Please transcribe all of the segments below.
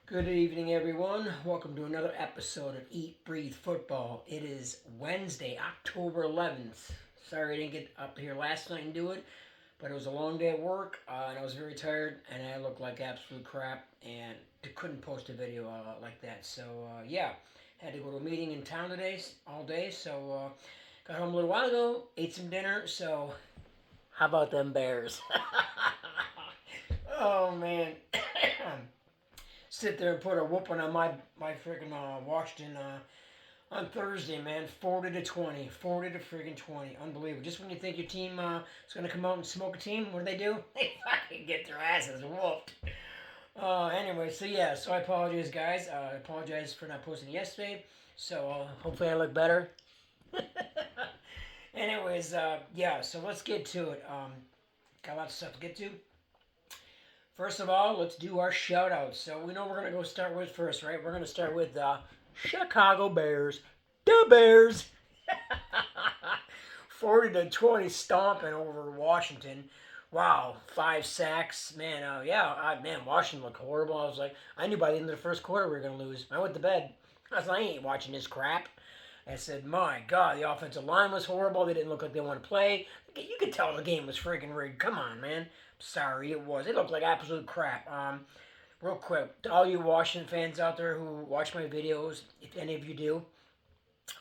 Good evening, everyone. Welcome to another episode of Eat, Breathe Football. It is Wednesday, October 11th. Sorry I didn't get up here last night and do it, but it was a long day at work, and I was very tired, and I looked like absolute crap, and couldn't post a video like that. So, yeah, had to go to a meeting in town today, all day, so got home a little while ago, ate some dinner, so how about them Bears? Oh, man. Sit there and put a whooping on my freaking Washington on Thursday, man. 40-20, 40-20, unbelievable. Just when you think your team is gonna come out and smoke a team, what do? They fucking get their asses whooped. Anyway, so yeah, so I apologize, guys. I apologize for not posting yesterday. So hopefully I look better. Anyways, yeah. So let's get to it. Got lots of stuff to get to. First of all, let's do our shout outs. So we know we're going to go start with first, right? We're going to start with the Chicago Bears. The Bears. 40-20 stomping over Washington. Wow, 5 sacks. Man, man, Washington looked horrible. I was like, I knew by the end of the first quarter we were going to lose. I went to bed. I was like, I ain't watching this crap. I said, my God, the offensive line was horrible. They didn't look like they want to play. You could tell the game was freaking rigged. Come on, man. Sorry, it was. It looked like absolute crap. Real quick, to all you Washington fans out there who watch my videos, if any of you do,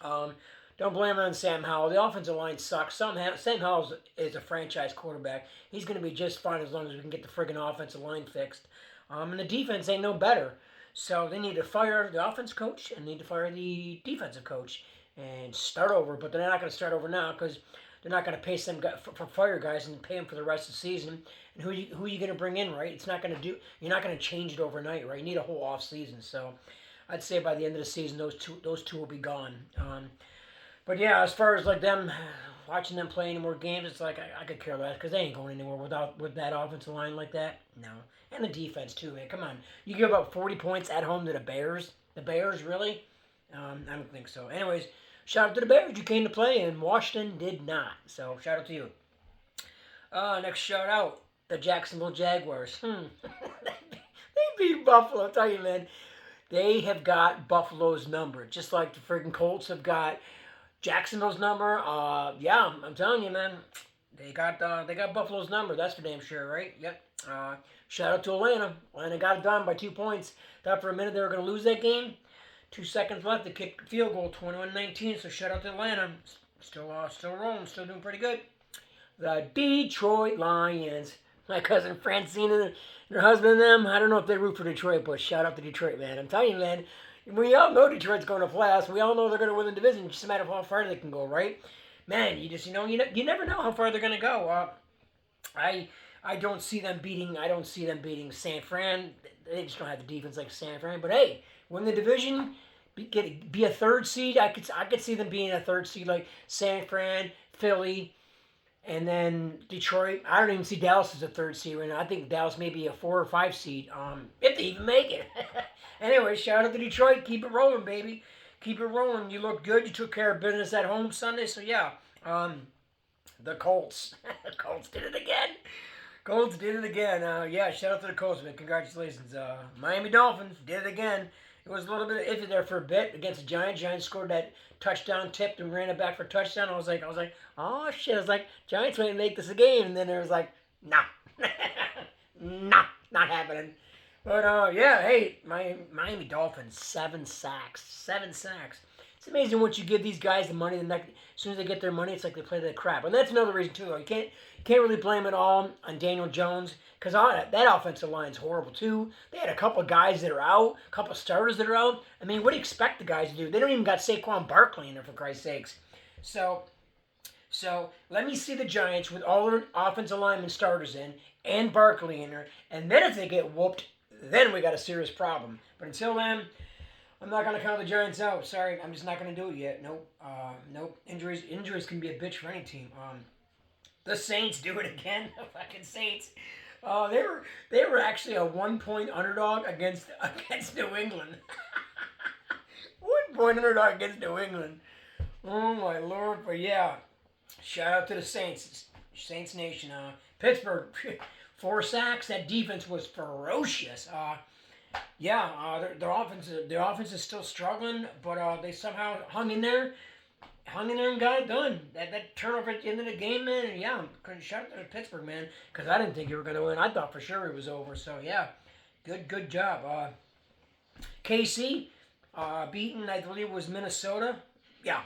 um, don't blame it on Sam Howell. The offensive line sucks. Sam Howell is a franchise quarterback. He's going to be just fine as long as we can get the friggin' offensive line fixed. And the defense ain't no better. So they need to fire the offense coach and need to fire the defensive coach and start over. But they're not going to start over now because they're not going to pay some guy for fire guys and pay them for the rest of the season. And who are you going to bring in, right? It's not going to do. You're not going to change it overnight, right? You need a whole off season. So I'd say by the end of the season, those two will be gone. But yeah, as far as like them watching them play any more games, it's like I could care less because they ain't going anywhere with that offensive line like that. No, and the defense too, man. Come on, you give up 40 points at home to the Bears. The Bears, really? I don't think so. Anyways, shout out to the Bears. You came to play, and Washington did not. So shout out to you. Next shout out the Jacksonville Jaguars. They beat Buffalo. I'll tell you, man. They have got Buffalo's number, just like the friggin' Colts have got Jacksonville's number. Yeah, I'm telling you, man. They got Buffalo's number. That's for damn sure, right? Yep. Shout out to Atlanta. Atlanta got it done by 2 points. Thought for a minute they were going to lose that game. 2 seconds left. They kicked the field goal, 21-19. So shout out to Atlanta. Still rolling. Still doing pretty good. The Detroit Lions. My cousin Francine and her husband and them. I don't know if they root for Detroit, but shout out to Detroit, man. I'm telling you, man. We all know Detroit's going to playoffs. We all know they're going to win the division. It's just a matter of how far they can go, right? Man, you never know how far they're going to go. I I don't see them beating. I don't see them beating San Fran. They just don't have the defense like San Fran. But hey, win the division, be a third seed. I could see them being a third seed like San Fran, Philly, and then Detroit. I don't even see Dallas as a third seed right now. I think Dallas may be a 4 or 5 seed. If they even make it. Anyway, shout out to Detroit. Keep it rolling, baby. Keep it rolling. You look good. You took care of business at home Sunday. So yeah. The Colts. The Colts did it again. Colts did it again. Yeah, shout out to the Colts, man. Congratulations. Miami Dolphins did it again. It was a little bit iffy there for a bit against the Giants. Giants scored that touchdown, tipped and ran it back for a touchdown. I was like, oh shit. I was like, Giants might make this a game, and then there was like, nah, nah, not happening. But yeah, hey, Miami Dolphins, 7 sacks, 7 sacks. It's amazing once you give these guys the money. As soon as they get their money, it's like they play the crap. And that's another reason too. You can't really blame it all on Daniel Jones because that offensive line's horrible too. They had a couple of guys that are out, a couple of starters that are out. I mean, what do you expect the guys to do? They don't even got Saquon Barkley in there for Christ's sakes. So let me see the Giants with all their offensive linemen starters in and Barkley in there, and then if they get whooped, then we got a serious problem. But until then, I'm not going to count the Giants out. Sorry, I'm just not going to do it yet. Nope. Nope. Injuries can be a bitch for any team. The Saints do it again. The fucking Saints. They were actually a 1 point underdog against New England. 1 point underdog against New England. Oh my lord! But yeah, shout out to the Saints. Saints Nation. Pittsburgh, 4 sacks. That defense was ferocious. Yeah, their offense is still struggling, but they somehow hung in there and got it done. That turnover at the end of the game, man. And yeah, couldn't shut it to Pittsburgh, man, because I didn't think you were gonna win. I thought for sure it was over. So yeah, good job. KC, beaten, I believe it was Minnesota. Yeah,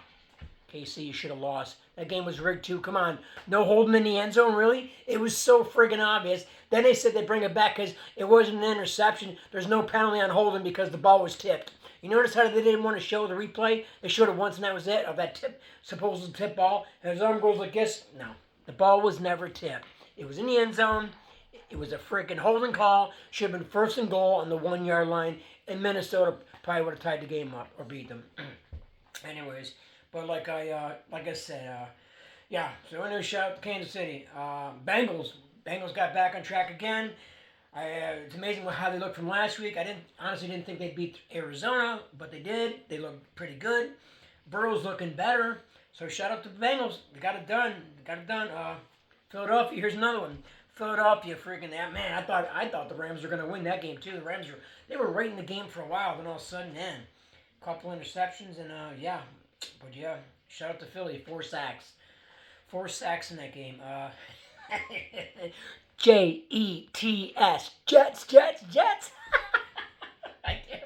KC, you should have lost. That game was rigged too. Come on, no holding in the end zone, really? It was so friggin' obvious. Then they said they bring it back because it wasn't an interception. There's no penalty on holding because the ball was tipped. You notice how they didn't want to show the replay? They showed it once and that was it, of that supposed tip ball, and his arm goes like this. No, the ball was never tipped. It was in the end zone. It was a freaking holding call. Should have been first and goal on the 1 yard line, and Minnesota probably would have tied the game up or beat them. Anyways, but like I said, yeah. So anyway, shout out to Kansas City. Bengals got back on track again. It's amazing how they looked from last week. I honestly didn't think they'd beat Arizona, but they did. They looked pretty good. Burrow's looking better. So shout out to the Bengals. They got it done. Philadelphia. Here's another one. Philadelphia, freaking that man. I thought the Rams were gonna win that game too. They were right in the game for a while. Then all of a sudden, man, a couple interceptions and yeah. But yeah, shout out to Philly. 4 sacks. 4 sacks in that game. Jets. Jets. I can't.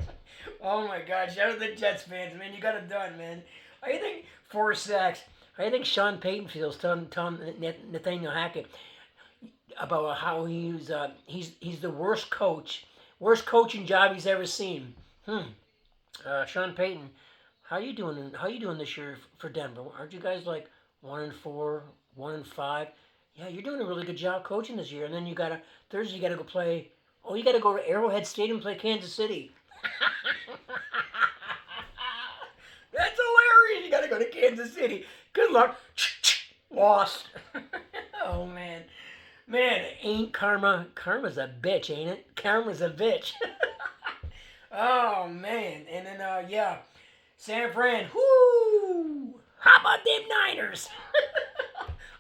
Oh my God! Shout out to the Jets fans, man. You got it done, man. I think 4 sacks. I think Sean Payton feels telling Nathaniel Hackett about how he's the worst coaching job he's ever seen. Sean Payton, how you doing? How you doing this year for Denver? Aren't you guys like 1-4, 1-5? Yeah, you're doing a really good job coaching this year. And then Thursday you gotta go play. Oh, you gotta go to Arrowhead Stadium and play Kansas City. That's hilarious. You gotta go to Kansas City. Good luck. Lost. Oh man. Man, ain't karma's a bitch, ain't it? Karma's a bitch. Oh man. And then yeah. San Fran. Whoo! How about them Niners?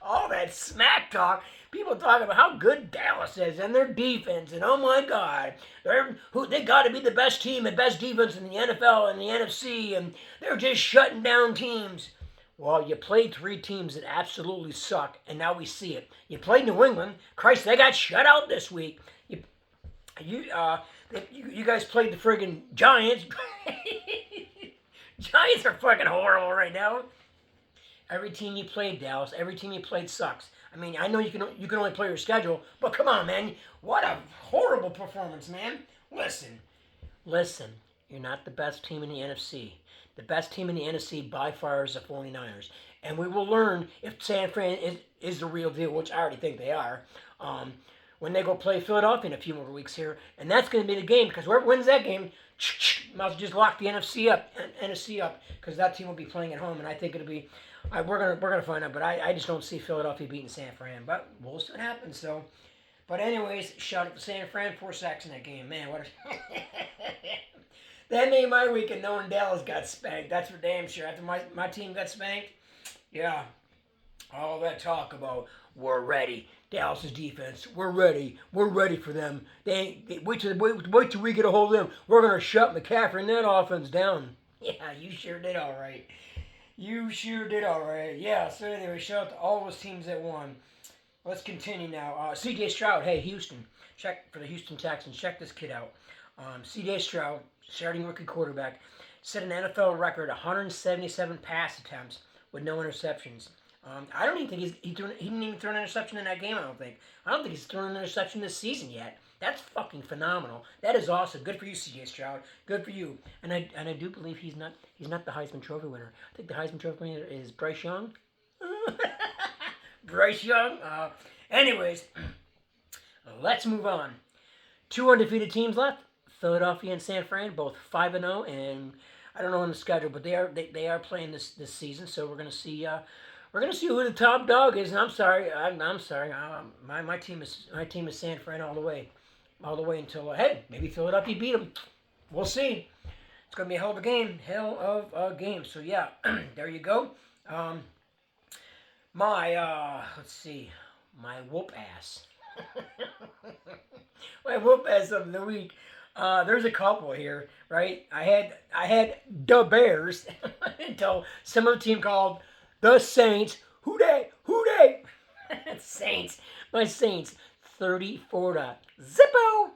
All that smack talk. People talking about how good Dallas is and their defense, and oh my God, they got to be the best team and best defense in the NFL and the NFC, and they're just shutting down teams. Well, you played 3 teams that absolutely suck, and now we see it. You played New England. Christ, they got shut out this week. You guys played the friggin' Giants. Giants are fucking horrible right now. Every team you played, Dallas, every team you played sucks. I mean, I know you can only play your schedule, but come on, man. What a horrible performance, man. Listen. You're not the best team in the NFC. The best team in the NFC by far is the 49ers. And we will learn if San Fran is the real deal, which I already think they are, when they go play Philadelphia in a few more weeks here. And that's going to be the game, because whoever wins that game, might as well just lock the NFC up, because that team will be playing at home, and I think it'll be. We're gonna find out, but I just don't see Philadelphia beating San Fran. But we'll see what happens. So, but anyways, shout out to San Fran. 4 sacks in that game, man. What? That made my weekend knowing Dallas got spanked. That's for damn sure. After my team got spanked, yeah. All that talk about we're ready. Dallas's defense, we're ready. We're ready for them. Wait till we get a hold of them. We're gonna shut McCaffrey and that offense down. Yeah, you sure did all right. You sure did all right. Yeah, so anyway, shout out to all those teams that won. Let's continue now. C.J. Stroud, hey, Houston. Check for the Houston Texans. Check this kid out. C.J. Stroud, starting rookie quarterback, set an NFL record 177 pass attempts with no interceptions. I don't even think he didn't even throw an interception in that game, I don't think. I don't think he's thrown an interception this season yet. That's fucking phenomenal. That is awesome. Good for you, C.J. Stroud. Good for you. And I do believe he's not the Heisman Trophy winner. I think the Heisman Trophy winner is Bryce Young. Bryce Young. Anyways, let's move on. 2 undefeated teams left. Philadelphia and San Fran, both 5-0, and I don't know on the schedule, but they are playing this season. So we're gonna see. We're gonna see who the top dog is. And I'm sorry. I'm sorry. My team is San Fran all the way until hey, maybe Philadelphia beat them. We'll see. It's gonna be a hell of a game. So yeah, there you go. Let's see, my whoop ass. My whoop ass of the week. There's a couple here, right? I had the Bears until some of the team called the Saints. Who they? Who they? Saints. My Saints. 34 to Zippo.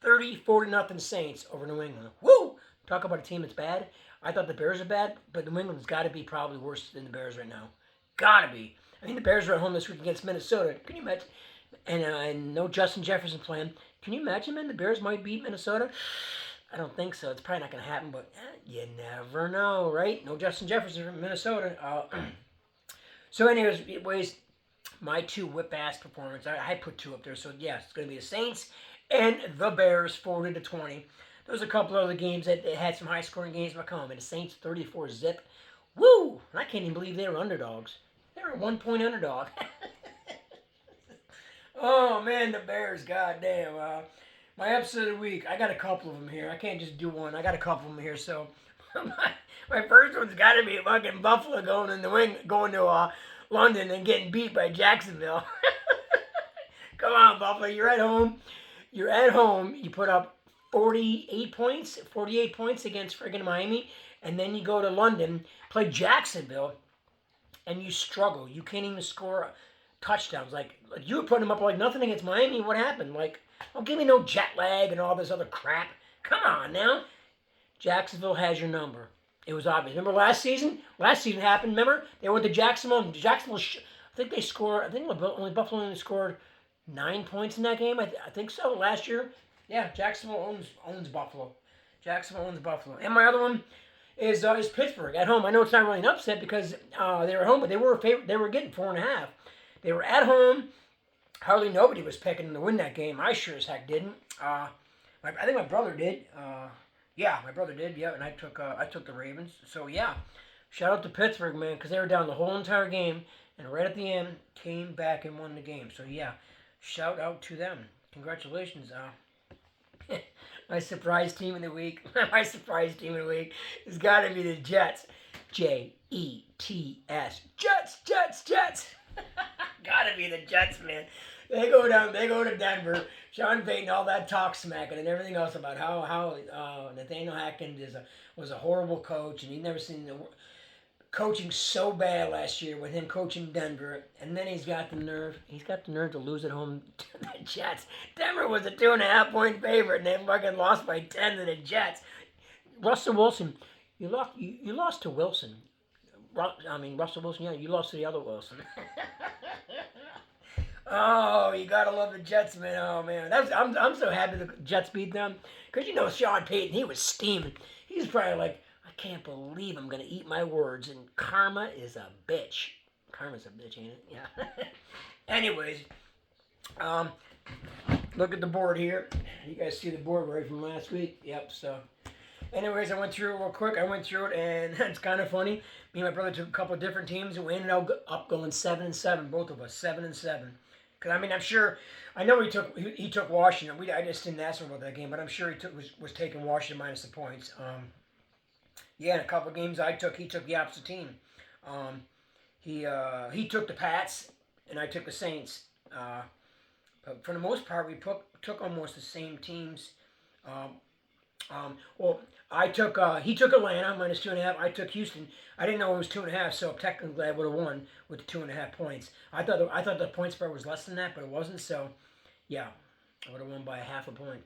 34 to nothing Saints over New England. Woo! Talk about a team that's bad. I thought the Bears are bad, but New England's got to be probably worse than the Bears right now. Gotta be. I mean, the Bears are at home this week against Minnesota. Can you imagine? And no Justin Jefferson playing. Can you imagine, man? The Bears might beat Minnesota. I don't think so. It's probably not going to happen, but you never know, right? No Justin Jefferson from Minnesota. So, anyways, my two whip-ass performance. I put two up there, so yes, it's going to be the Saints and the Bears, 40-20. There's a couple other games that had some high-scoring games, but come on, man, the Saints 34 zip. Woo! And I can't even believe they were underdogs. They were a 1-point underdog. Oh man, the Bears, goddamn. My episode of the week, I got a couple of them here. I can't just do one. I got a couple of them here. So my first one's got to be fucking Buffalo going to London and getting beat by Jacksonville. Come on, Buffalo, you're at home. You're at home. You put up 48 points against friggin' Miami, and then you go to London, play Jacksonville, and you struggle. You can't even score touchdowns. Like you were putting them up like nothing against Miami. What happened? Like, don't give me no jet lag and all this other crap. Come on now. Jacksonville has your number. It was obvious. Remember last season? Last season happened. Remember they went to Jacksonville. I think they scored. I think Buffalo only scored 9 points in that game. I think so. Last year. Yeah, Jacksonville owns Buffalo. Jacksonville owns Buffalo. And my other one is Pittsburgh at home. I know it's not really an upset because they were home, but they were getting 4.5. They were at home. Hardly nobody was picking them to win that game. I sure as heck didn't. I think my brother did. Yeah, my brother did. Yeah, and I took the Ravens. So yeah, shout out to Pittsburgh, man, because they were down the whole entire game, and right at the end came back and won the game. So yeah, shout out to them. Congratulations. My surprise team of the week. My surprise team of the week has got to be the Jets. Jets. Jets. Gotta be the Jets, man. They go to Denver. Sean Payton, all that talk smacking and everything else about how Nathaniel Hackett was a horrible coach, and he'd never seen the coaching so bad last year with him coaching Denver, and then he's got the nerve to lose at home to the Jets. Denver was a 2.5-point favorite, and they fucking lost by 10 to the Jets. Russell Wilson, you lost to Wilson. Russell Wilson, yeah, you lost to the other Wilson. Oh, you gotta love the Jets, man. Oh man, I'm so happy the Jets beat them because Sean Payton, he was steaming. He's probably like, I can't believe I'm gonna eat my words, and karma is a bitch. Karma's a bitch, ain't it? Yeah. Anyways, look at the board here. You guys see the board right from last week? Yep. So, anyways, I went through it real quick. And it's kind of funny. Me and my brother took a couple of different teams, and we ended up going 7-7. Both of us 7-7. Because I'm sure, I know he took Washington. I just didn't ask him about that game, but I'm sure he was taking Washington minus the points. Yeah, in a couple of games he took the opposite team. He took the Pats, and I took the Saints. But for the most part, we took almost the same teams. He took Atlanta minus 2.5. I took Houston. I didn't know it was 2.5, so technically I would have won with the 2.5 points. I thought the point spread was less than that, but it wasn't. So, yeah, I would have won by 0.5 point,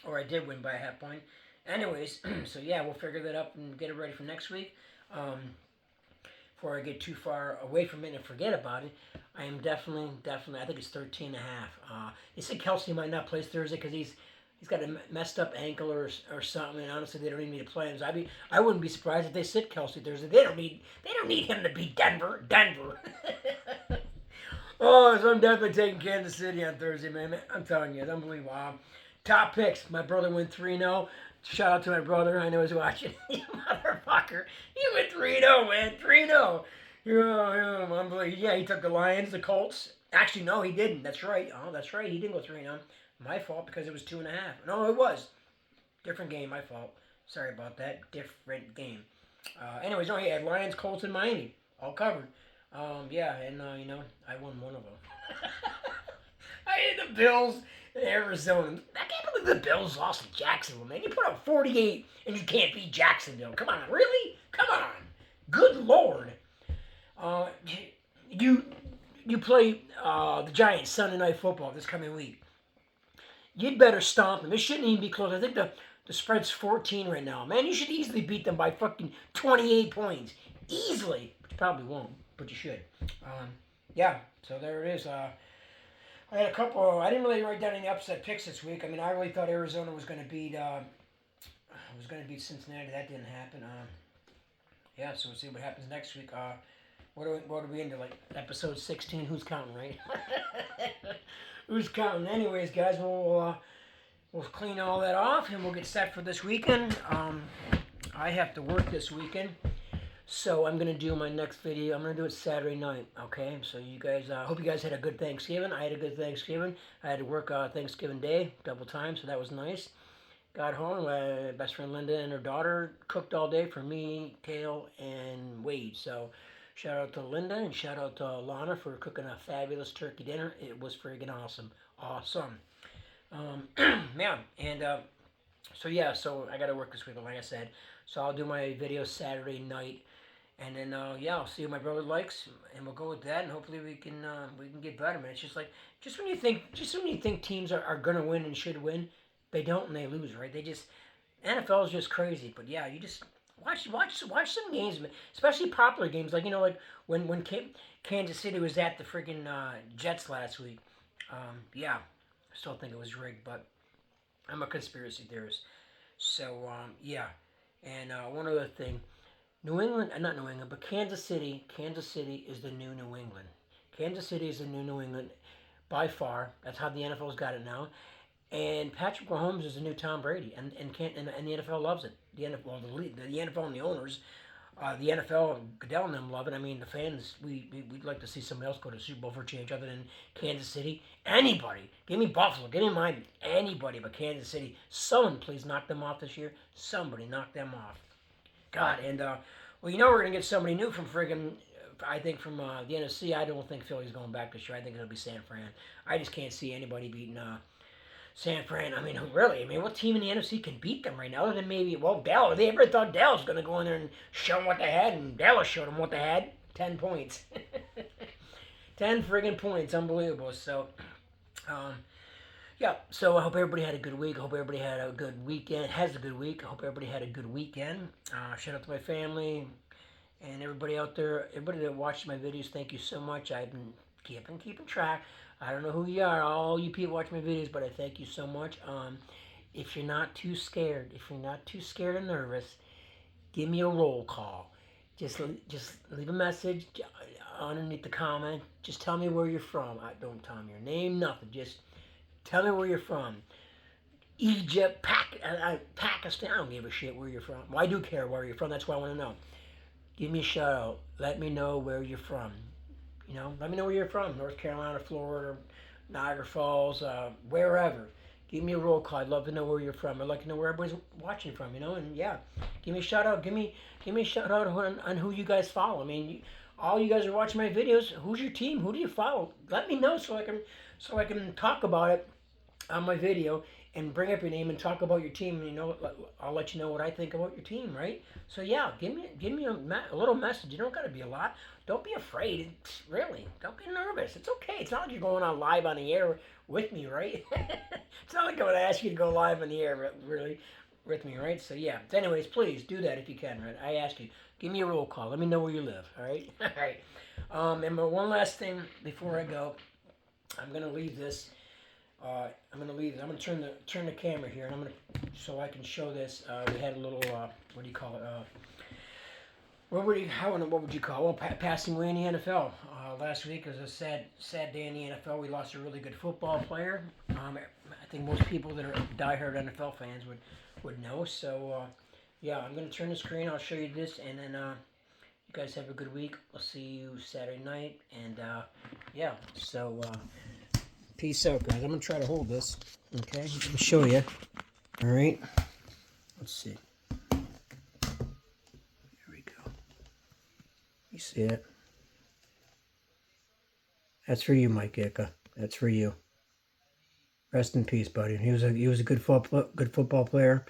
or I did win by 0.5 point. Anyways, so yeah, we'll figure that up and get it ready for next week. Before I get too far away from it and forget about it, I am definitely. I think it's 13.5. They said Kelsey might not play Thursday because he's got a messed up ankle or something, and honestly, they don't need me to play him. So I wouldn't be surprised if they sit Kelsey Thursday. They don't need him to beat Denver. Oh, so I'm definitely taking Kansas City on Thursday, man. I'm telling you, it's unbelievable. Top picks. My brother went 3-0. Shout out to my brother. I know he's watching. You motherfucker. He went 3-0, man. 3-0. Yeah, unbelievable. Yeah, he took the Lions, the Colts. Actually, no, he didn't. That's right. Oh, that's right. He didn't go 3-0. My fault because it was 2.5. No, it was. Different game, my fault. Sorry about that. Different game. Anyways, he had Lions, Colts, and Miami. All covered. Yeah, and, I won one of them. I had the Bills and Arizona. I can't Look, the Bills lost to Jacksonville, man. You put up 48 and you can't beat Jacksonville. Come on, really? Come on. Good Lord. Uh, you you play the Giants Sunday Night Football this coming week. You'd better stomp them. It shouldn't even be close. I think the spread's 14 right now. Man, you should easily beat them by fucking 28 points. Easily. But you probably won't, but you should. Yeah, so there it is. I had a couple. I didn't really write down any upset picks this week. I mean, I really thought Arizona was going to beat Cincinnati. That didn't happen. Yeah, so we'll see what happens next week. What are we into, like episode 16? Who's counting, right? Who's counting? Anyways, guys, we'll clean all that off and we'll get set for this weekend. I have to work this weekend, so I'm gonna do my next video. I'm gonna do it Saturday night. Okay, so you guys, hope you guys had a good Thanksgiving. I had a good Thanksgiving. I had to work Thanksgiving Day double time, so that was nice. Got home, my best friend Linda and her daughter cooked all day for me, Kale, and Wade. So shout out to Linda and shout out to Lana for cooking a fabulous turkey dinner. It was friggin' awesome. Awesome. Yeah, and so I got to work this week, like I said. So I'll do my video Saturday night. And then yeah, I'll see what my brother likes, and we'll go with that, and hopefully we can get better, man. It's just like when you think teams are gonna win and should win, they don't and they lose, right? They just NFL is just crazy. But yeah, you just watch some games, man. Especially popular games, like like when Kansas City was at the freaking Jets last week. Yeah, I still think it was rigged, but I'm a conspiracy theorist. So yeah, and one other thing. New England, not New England, but Kansas City. Kansas City is the new New England. Kansas City is the new New England by far. That's how the NFL's got it now. And Patrick Mahomes is the new Tom Brady, and the NFL loves it. The NFL, the NFL and the owners, the NFL, Goodell and them love it. I mean, the fans, we'd like to see somebody else go to the Super Bowl for a change other than Kansas City. Anybody, give me Buffalo, give me Miami, anybody but Kansas City. Someone please knock them off this year. Somebody knock them off. God, and well, we're gonna get somebody new from friggin'. I think from the NFC. I don't think Philly's going back this year. I think it'll be San Fran. I just can't see anybody beating San Fran. I mean, who really? I mean, what team in the NFC can beat them right now? Other than maybe Dallas. They ever thought Dallas was gonna go in there and show them what they had, and Dallas showed them what they had. 10 points. 10 friggin' points. Unbelievable. So. Yeah, so I hope everybody had a good week. I hope everybody had a good weekend. Has a good week. I hope everybody had a good weekend. Shout out to my family and everybody out there. Everybody that watched my videos, thank you so much. I've been keeping track. I don't know who you are, all you people watch my videos, but I thank you so much. If you're not too scared, and nervous, give me a roll call. Just leave a message underneath the comment. Just tell me where you're from. Don't tell me your name, nothing. Just tell me where you're from. Egypt, Pakistan. I don't give a shit where you're from. Well, I do care where you're from. That's why I want to know. Give me a shout out. Let me know where you're from. Let me know where you're from. North Carolina, Florida, Niagara Falls, wherever. Give me a roll call. I'd love to know where you're from. I'd like to know where everybody's watching from, And yeah, give me a shout out. Give me a shout out on who you guys follow. I mean, all you guys are watching my videos. Who's your team? Who do you follow? Let me know so I can talk about it on my video and bring up your name and talk about your team. I'll let you know what I think about your team, right? So yeah, give me a little message. You don't got to be a lot. Don't be afraid. Really, don't be nervous. It's okay. It's not like you're going on live on the air with me, right? It's not like I'm going to ask you to go live on the air, really, with me, right? So yeah. Anyways, please do that if you can, right? I ask you, give me a roll call. Let me know where you live, all right? All right. And one last thing before I go, I'm gonna leave this. I'm gonna turn the camera here, and so I can show this. We had a little what do you call it? What would you call it? Well, passing away in the NFL. Last week was a sad day in the NFL. We lost a really good football player. I think most people that are diehard NFL fans would know. So yeah, I'm gonna turn the screen. I'll show you this, and then you guys have a good week. I'll see you Saturday night, and yeah. So peace out, guys. I'm gonna try to hold this. Okay, let me show you. All right. Let's see. You see it? That's for you, Mike Ika. That's for you. Rest in peace, buddy. He was a good football player.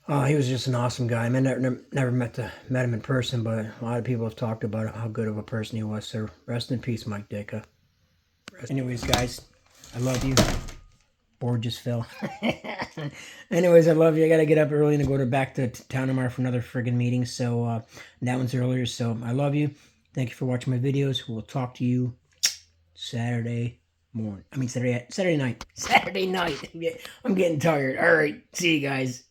He was just an awesome guy. I mean, never met him in person, but a lot of people have talked about how good of a person he was. So rest in peace, Mike Ditka. Anyways, guys, I love you. Board just fell. Anyways, I love you. I gotta get up early and go back to town tomorrow for another friggin' meeting. So that one's earlier. So I love you. Thank you for watching my videos. We'll talk to you Saturday morning. I mean Saturday night. Saturday night. I'm getting tired. All right. See you guys.